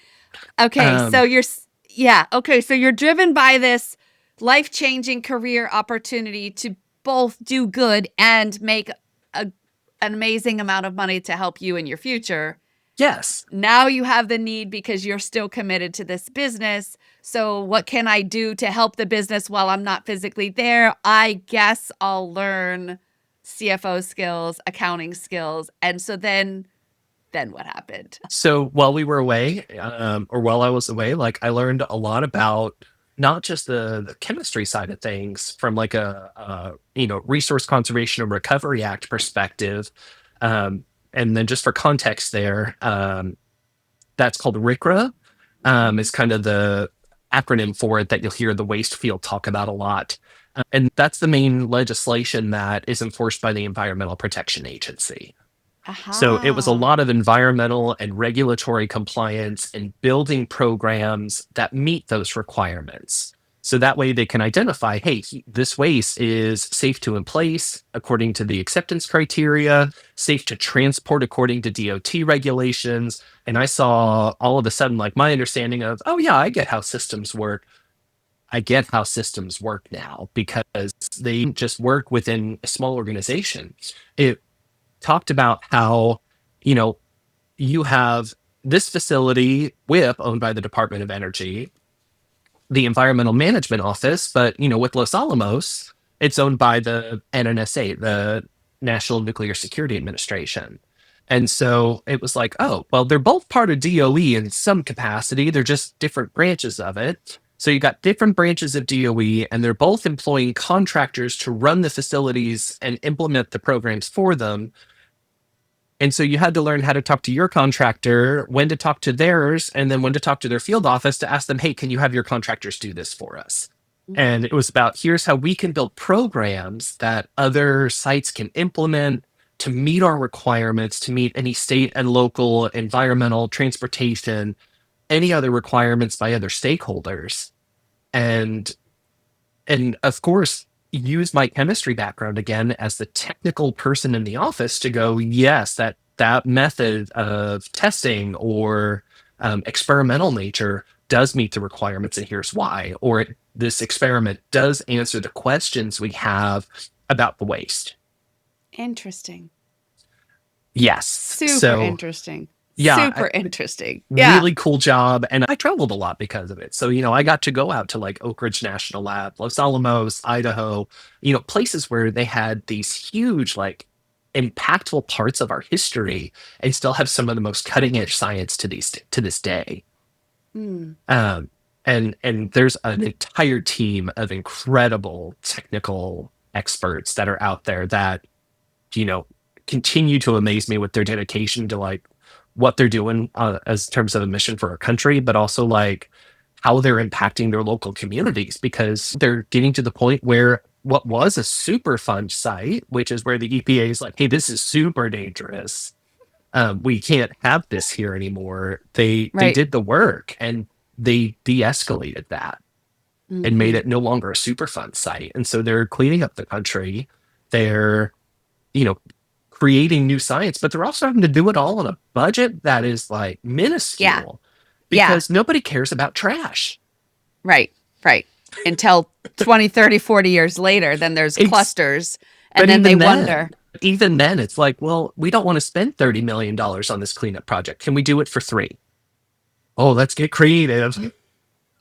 Okay, so okay, so you're driven by this life-changing career opportunity to both do good and make an amazing amount of money to help you in your future. Yes. Now you have the need because you're still committed to this business. So what can I do to help the business while I'm not physically there? I guess I'll learn CFO skills, accounting skills. And so then what happened? So while we were away, or while I was away, like I learned a lot about not just the chemistry side of things from like a Resource Conservation and Recovery Act perspective. And then just for context there, that's called RCRA, is kind of the acronym for it that you'll hear the waste field talk about a lot. And that's the main legislation that is enforced by the Environmental Protection Agency. So it was a Aha. lot of environmental and regulatory compliance and building programs that meet those requirements. So that way they can identify, hey, this waste is safe to in place according to the acceptance criteria, safe to transport according to DOT regulations. And I saw all of a sudden, like my understanding of, oh yeah, I get how systems work. I get how systems work now because they just work within a small organization. It talked about how, you know, you have this facility, WIP, owned by the Department of Energy, the Environmental Management Office, but, with Los Alamos, it's owned by the NNSA, the National Nuclear Security Administration. And so it was like, oh, well, they're both part of DOE in some capacity. They're just different branches of it. So you got different branches of DOE, and they're both employing contractors to run the facilities and implement the programs for them. And so you had to learn how to talk to your contractor, when to talk to theirs, and then when to talk to their field office to ask them, hey, can you have your contractors do this for us? And it was about, here's how we can build programs that other sites can implement to meet our requirements, to meet any state and local environmental, transportation, any other requirements by other stakeholders. And of course, use my chemistry background again as the technical person in the office to go, yes, that method of testing or experimental nature does meet the requirements, and here's why. Or this experiment does answer the questions we have about the waste. Interesting. Yes. Super interesting. Yeah, Super interesting. Yeah. really cool job. And I traveled a lot because of it. So, I got to go out to like Oak Ridge National Lab, Los Alamos, Idaho, places where they had these huge, like impactful parts of our history and still have some of the most cutting edge science to this day. Hmm. And there's an entire team of incredible technical experts that are out there that, continue to amaze me with their dedication to like what they're doing as terms of a mission for our country, but also like how they're impacting their local communities, because they're getting to the point where what was a super fun site, which is where the EPA is like, hey, this is super dangerous. We can't have this here anymore. They Right. did the work and they de-escalated that and made it no longer a super fun site. And so they're cleaning up the country. They're, creating new science, but they're also having to do it all on a budget that is like minuscule because nobody cares about trash. Right. Right. Until 20, 30, 40 years later, then there's clusters, and then they wonder. Even then, it's like, well, we don't want to spend $30 million on this cleanup project. Can we do it for $3 million? Oh, let's get creative.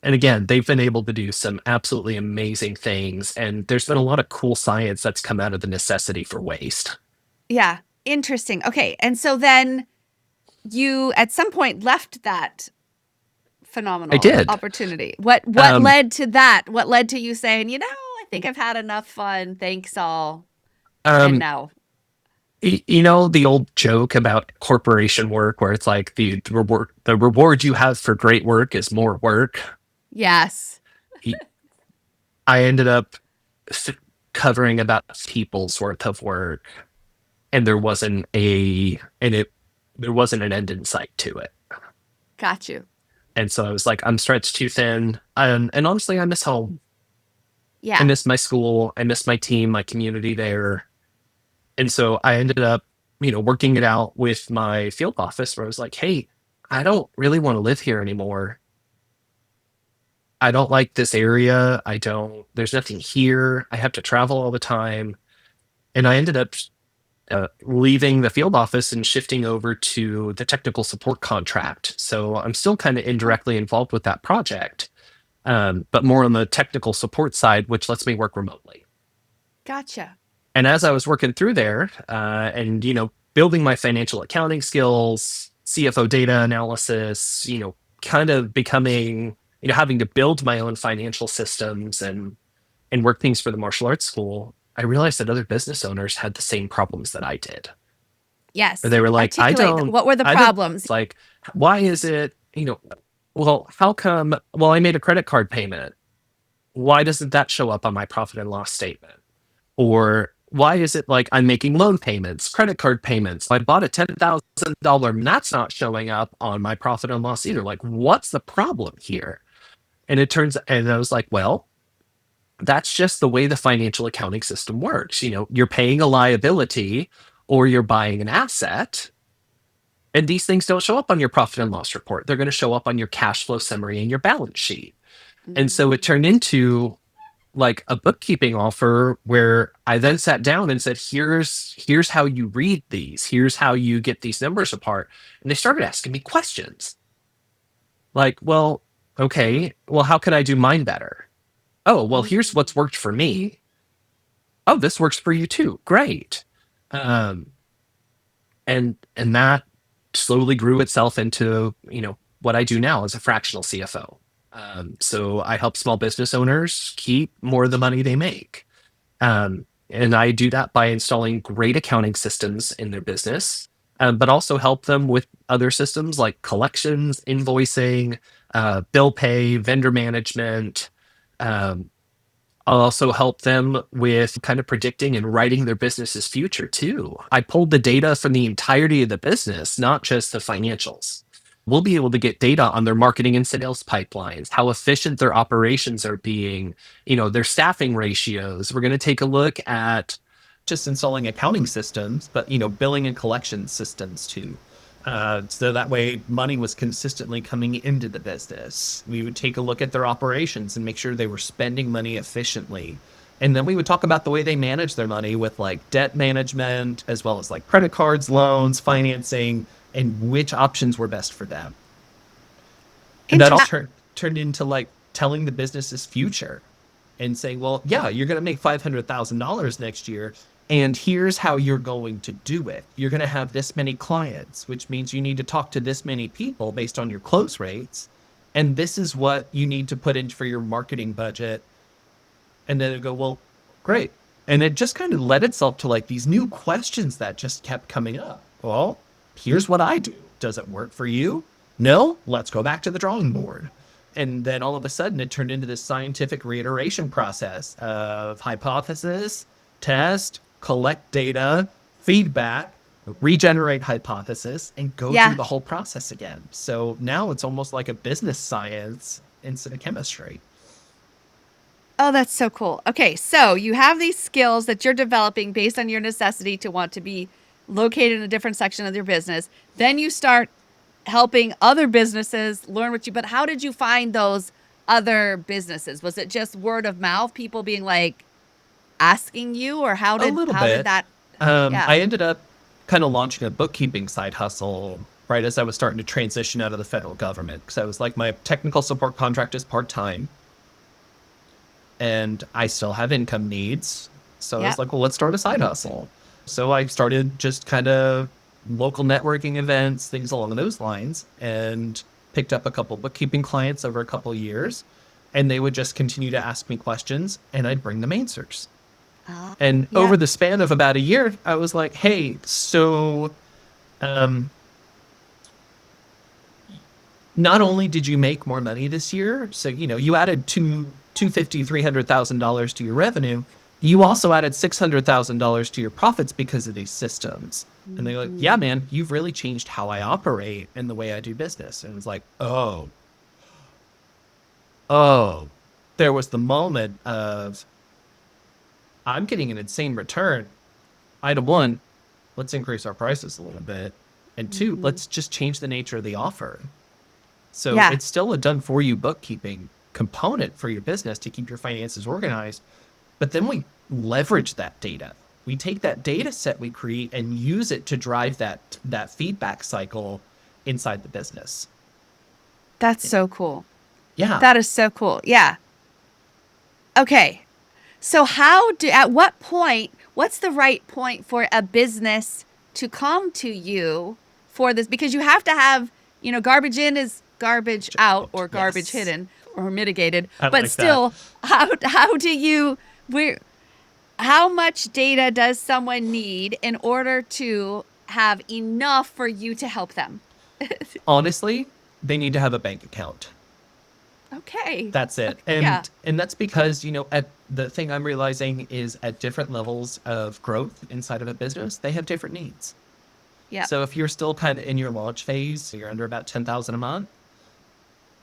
And again, they've been able to do some absolutely amazing things. And there's been a lot of cool science that's come out of the necessity for waste. Yeah. Interesting. Okay. And so then you at some point left that phenomenal opportunity. What led to that? What led to you saying, I think I've had enough fun. Thanks all. And now. The old joke about corporation work where it's like the reward you have for great work is more work. Yes. I ended up covering about people's worth of work, and there wasn't an end in sight to it. Got you. And so I was like, I'm stretched too thin. And honestly, I miss home. Yeah. I miss my school. I miss my team, my community there. And so I ended up, working it out with my field office where I was like, hey, I don't really want to live here anymore. I don't like this area. There's nothing here. I have to travel all the time. And I ended up leaving the field office and shifting over to the technical support contract. So I'm still kind of indirectly involved with that project, but more on the technical support side, which lets me work remotely. Gotcha. And as I was working through there, and building my financial accounting skills, CFO data analysis, kind of becoming, having to build my own financial systems and work things for the martial arts school, I realized that other business owners had the same problems that I did. Yes. Or they were like, What were the problems? like, why is it, well, how come, well, I made a credit card payment. Why doesn't that show up on my profit and loss statement? Or why is it like I'm making loan payments, credit card payments? I bought a $10,000 and that's not showing up on my profit and loss either. Like, what's the problem here? And I was like, well, that's just the way the financial accounting system works. You're paying a liability or you're buying an asset, and these things don't show up on your profit and loss report. They're going to show up on your cash flow summary and your balance sheet. And so it turned into like a bookkeeping offer where I then sat down and said, here's how you read these. Here's how you get these numbers apart. And they started asking me questions like, well, okay, well, how can I do mine better? Oh, well, here's what's worked for me. Oh, this works for you too. Great. And that slowly grew itself into, what I do now as a fractional CFO. So I help small business owners keep more of the money they make. And I do that by installing great accounting systems in their business, but also help them with other systems like collections, invoicing, bill pay, vendor management. I'll also help them with kind of predicting and writing their business's future too. I pulled the data from the entirety of the business, not just the financials. We'll be able to get data on their marketing and sales pipelines, how efficient their operations are being, their staffing ratios. We're going to take a look at just installing accounting systems, but, billing and collection systems too. So that way money was consistently coming into the business. We would take a look at their operations and make sure they were spending money efficiently. And then we would talk about the way they manage their money with like debt management, as well as like credit cards, loans, financing, and which options were best for them. And that all turned into like telling the business's future and saying, well, yeah, you're going to make $500,000 next year. And here's how you're going to do it. You're going to have this many clients, which means you need to talk to this many people based on your close rates. And this is what you need to put in for your marketing budget. And then it go, well, great. And it just kind of led itself to like these new questions that just kept coming up. Well, here's what I do. Does it work for you? No? Let's go back to the drawing board. And then all of a sudden it turned into this scientific reiteration process of hypothesis, test, collect data, feedback, regenerate hypothesis, and go through the whole process again. So now it's almost like a business science instead of chemistry. Oh, that's so cool. Okay, so you have these skills that you're developing based on your necessity to want to be located in a different section of your business. Then you start helping other businesses learn what you, but how did you find those other businesses? Was it just word of mouth, people being like, asking you, or how did that? I ended up kind of launching a bookkeeping side hustle right as I was starting to transition out of the federal government, because I was like, my technical support contract is part-time and I still have income needs. So I was like, well, let's start a side hustle. So I started just kind of local networking events, things along those lines, and picked up a couple bookkeeping clients over a couple of years, and they would just continue to ask me questions and I'd bring them answers. And over the span of about a year, I was like, hey, so not only did you make more money this year, so, you added $300,000 to your revenue, you also added $600,000 to your profits because of these systems. And they're like, yeah, man, you've really changed how I operate and the way I do business. And it was like, oh, there was the moment of, I'm getting an insane return. Item one, let's increase our prices a little bit. And two, let's just change the nature of the offer. So it's still a done for you bookkeeping component for your business to keep your finances organized. But then we leverage that data we take that data set we create and use it to drive that feedback cycle inside the business. That's so cool. Yeah. That is so cool. Yeah. Okay. So at what point, what's the right point for a business to come to you for this? Because you have to have, garbage in is garbage out, or garbage Yes. hidden or mitigated. I But like still, how much data does someone need in order to have enough for you to help them? Honestly, they need to have a bank account. Okay. That's it. Okay. Yeah. And that's because, at the thing I'm realizing is at different levels of growth inside of a business, they have different needs. Yeah. So if you're still kind of in your launch phase, so you're under about 10,000 a month,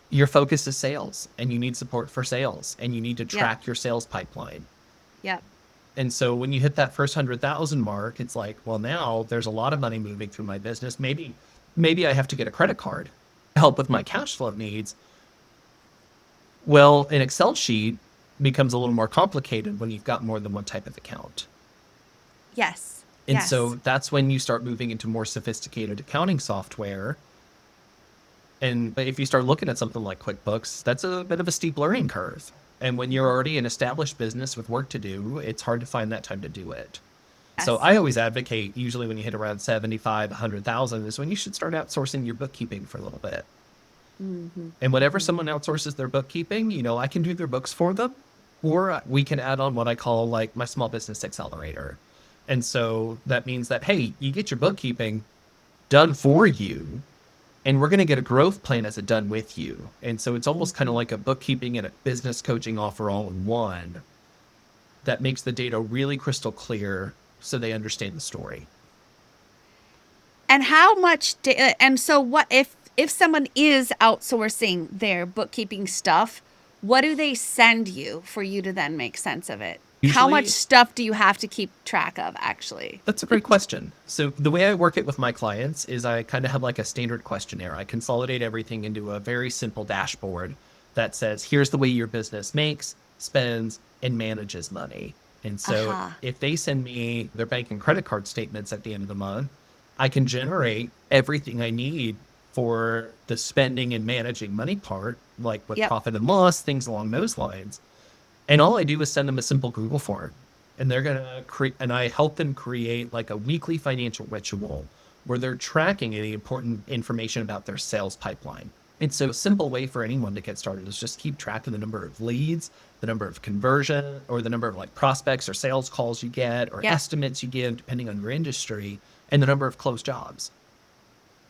your focus is sales and you need support for sales and you need to track your sales pipeline. Yeah. And so when you hit that first 100,000 mark, it's like, well, now there's a lot of money moving through my business. Maybe I have to get a credit card to help with my cash flow needs. Well, an Excel sheet becomes a little more complicated when you've got more than one type of account. Yes. And so that's when you start moving into more sophisticated accounting software. And if you start looking at something like QuickBooks, that's a bit of a steep learning curve. And when you're already an established business with work to do, it's hard to find that time to do it. Yes. So I always advocate, usually when you hit around 75, 100,000 is when you should start outsourcing your bookkeeping for a little bit. Mm-hmm. And whenever someone outsources their bookkeeping, I can do their books for them, or we can add on what I call like my small business accelerator. And so that means that, hey, you get your bookkeeping done for you, and we're going to get a growth plan as a done with you. And so it's almost kind of like a bookkeeping and a business coaching offer all in one that makes the data really crystal clear so they understand the story. And how much and so what if someone is outsourcing their bookkeeping stuff, what do they send you for you to then make sense of it? How much stuff do you have to keep track of, actually? That's a great question. So the way I work it with my clients is I kind of have like a standard questionnaire. I consolidate everything into a very simple dashboard that says, here's the way your business makes, spends, and manages money. And so if they send me their bank and credit card statements at the end of the month, I can generate everything I need for the spending and managing money part, like with profit and loss, things along those lines. And all I do is send them a simple Google form, and they're going to create, and I help them create like a weekly financial ritual where they're tracking any important information about their sales pipeline. And so a simple way for anyone to get started is just keep track of the number of leads, the number of conversion, or the number of like prospects or sales calls you get, or estimates you give, depending on your industry, and the number of closed jobs.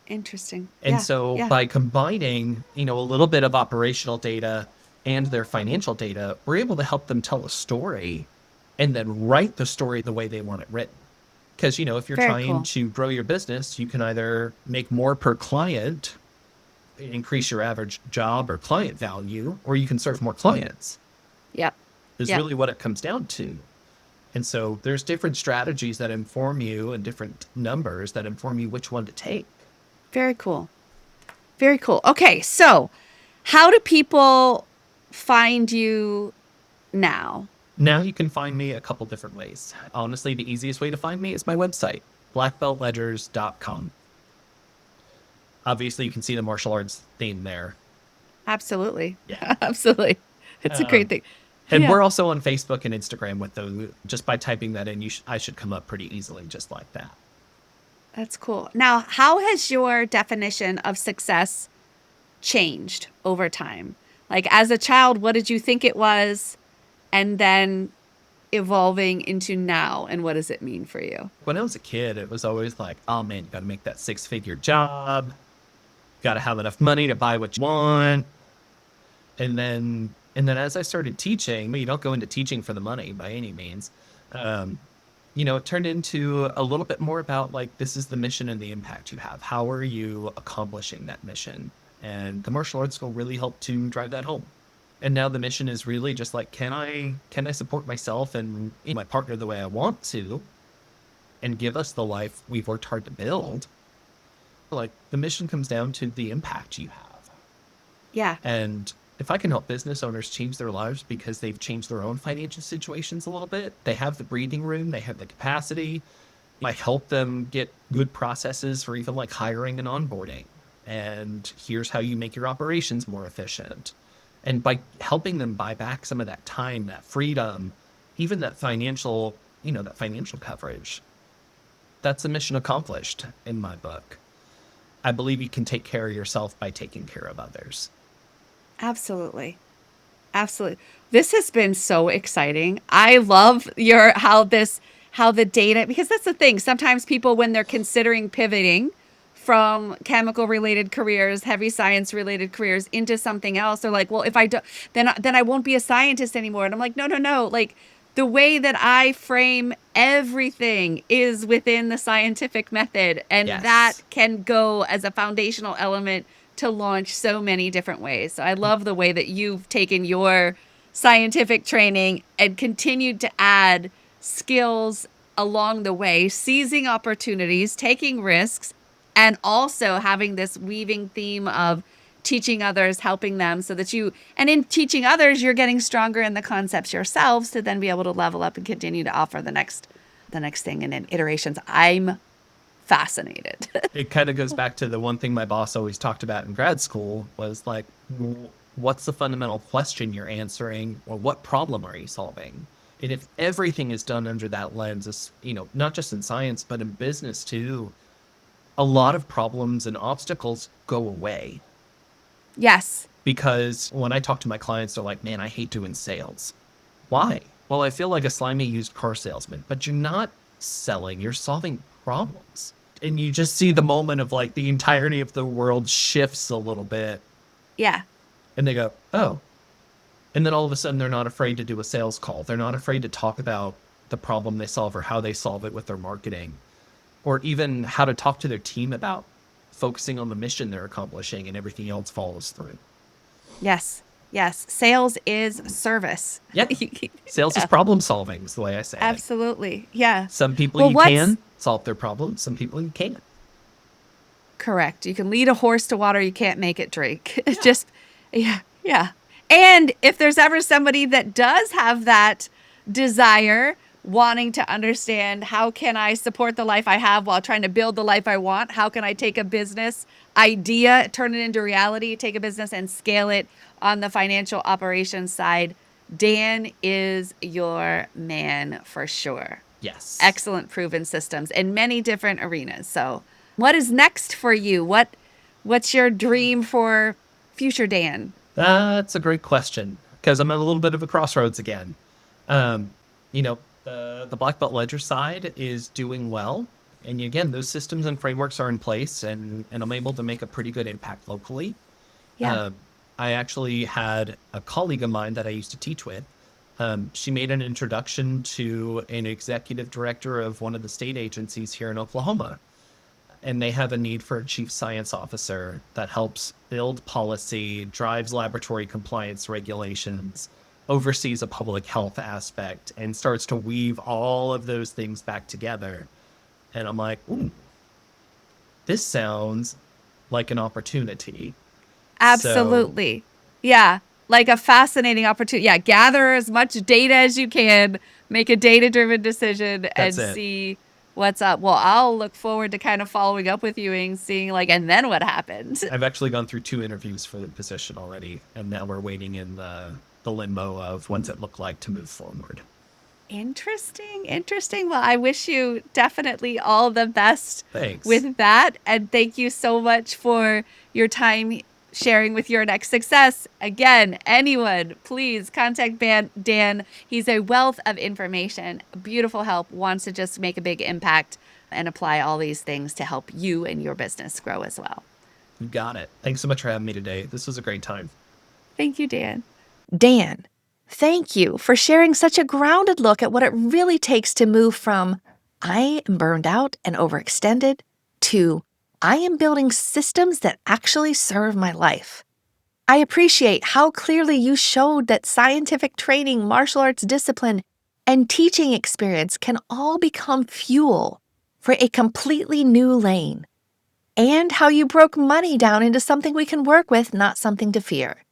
Interesting. And so by combining, a little bit of operational data and their financial data, we're able to help them tell a story and then write the story the way they want it written. Because, if you're trying to grow your business, you can either make more per client, increase your average job or client value, or you can serve more clients. Yep. Is really what it comes down to. And so there's different strategies that inform you and different numbers that inform you which one to take. Very cool. Very cool. Okay, so how do people find you now? Now you can find me a couple different ways. Honestly, the easiest way to find me is my website, blackbeltledgers.com. Obviously, you can see the martial arts theme there. Absolutely. Yeah. Absolutely. It's a great thing. And we're also on Facebook and Instagram with those. Just by typing that in, I should come up pretty easily, just like that. That's cool. Now, how has your definition of success changed over time? Like as a child, what did you think it was? And then evolving into now, and what does it mean for you? When I was a kid, it was always like, oh man, you got to make that 6-figure job. Got to have enough money to buy what you want. And then as I started teaching, you don't go into teaching for the money by any means. It turned into a little bit more about like, this is the mission and the impact you have. How are you accomplishing that mission? And the martial arts school really helped to drive that home. And now the mission is really just like, can I support myself and my partner the way I want to, and give us the life we've worked hard to build? Like the mission comes down to the impact you have. Yeah. And if I can help business owners change their lives because they've changed their own financial situations a little bit, they have the breathing room, they have the capacity, I help them get good processes for even like hiring and onboarding. And here's how you make your operations more efficient. And by helping them buy back some of that time, that freedom, even that financial, that financial coverage, that's a mission accomplished in my book. I believe you can take care of yourself by taking care of others. Absolutely. Absolutely. This has been so exciting. I love how the data, because that's the thing. Sometimes people, when they're considering pivoting from chemical related careers, heavy science related careers into something else, they're like, well, if I do, then I won't be a scientist anymore. And I'm like, no. Like, the way that I frame everything is within the scientific method, and that Yes. can go as a foundational element to launch so many different ways. So I love the way that you've taken your scientific training and continued to add skills along the way, seizing opportunities, taking risks, and also having this weaving theme of teaching others, helping them, so that and in teaching others, you're getting stronger in the concepts yourselves to then be able to level up and continue to offer the next thing and in iterations. I'm fascinated. It kind of goes back to the one thing my boss always talked about in grad school was like, what's the fundamental question you're answering, or what problem are you solving? And if everything is done under that lens, not just in science, but in business too, a lot of problems and obstacles go away. Yes. Because when I talk to my clients, they're like, man, I hate doing sales. Why? Well, I feel like a slimy used car salesman, but you're not selling, you're solving problems. And you just see the moment of like the entirety of the world shifts a little bit. Yeah. And they go, oh. And then all of a sudden they're not afraid to do a sales call. They're not afraid to talk about the problem they solve or how they solve it with their marketing, or even how to talk to their team about focusing on the mission they're accomplishing, and everything else follows through. Yes. Yes. Sales is service. Yeah. Sales is problem solving is the way I say it. Absolutely. Yeah. Some people Well, can solve their problems. Some people you can't. Correct. You can lead a horse to water, you can't make it drink. Just, yeah. And if there's ever somebody that does have that desire, wanting to understand, how can I support the life I have while trying to build the life I want? How can I take a business idea, turn it into reality, take a business and scale it on the financial operations side? Dan is your man for sure. Yes. Excellent proven systems in many different arenas. So what is next for you? What's your dream for future Dan? That's a great question, because I'm at a little bit of a crossroads again. The Black Belt Ledger side is doing well. And again, those systems and frameworks are in place, and I'm able to make a pretty good impact locally. Yeah. I actually had a colleague of mine that I used to teach with. She made an introduction to an executive director of one of the state agencies here in Oklahoma. And they have a need for a chief science officer that helps build policy, drives laboratory compliance regulations, oversees a public health aspect, and starts to weave all of those things back together. And I'm like, ooh, this sounds like an opportunity. Absolutely. Yeah. Like a fascinating opportunity. Yeah. Gather as much data as you can, make a data-driven decision, and see what's up. Well, I'll look forward to kind of following up with you and seeing and then what happened. I've actually gone through 2 interviews for the position already, and now we're waiting in the limbo of what's it look like to move forward. Interesting. Well, I wish you definitely all the best Thanks. with that. And thank you so much for your time sharing with your next success. Again, anyone, please contact Dan. He's a wealth of information, beautiful help, wants to just make a big impact and apply all these things to help you and your business grow as well. You got it. Thanks so much for having me today. This was a great time. Thank you, Dan. Dan, thank you for sharing such a grounded look at what it really takes to move from I am burned out and overextended to I am building systems that actually serve my life. I appreciate how clearly you showed that scientific training, martial arts discipline, and teaching experience can all become fuel for a completely new lane, and how you broke money down into something we can work with, not something to fear.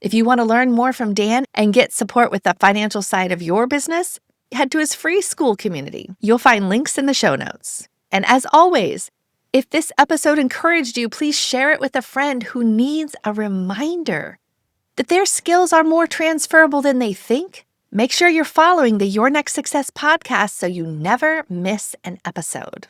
If you want to learn more from Dan and get support with the financial side of your business, head to his free school community. You'll find links in the show notes. And as always, if this episode encouraged you, please share it with a friend who needs a reminder that their skills are more transferable than they think. Make sure you're following the Your Next Success podcast so you never miss an episode.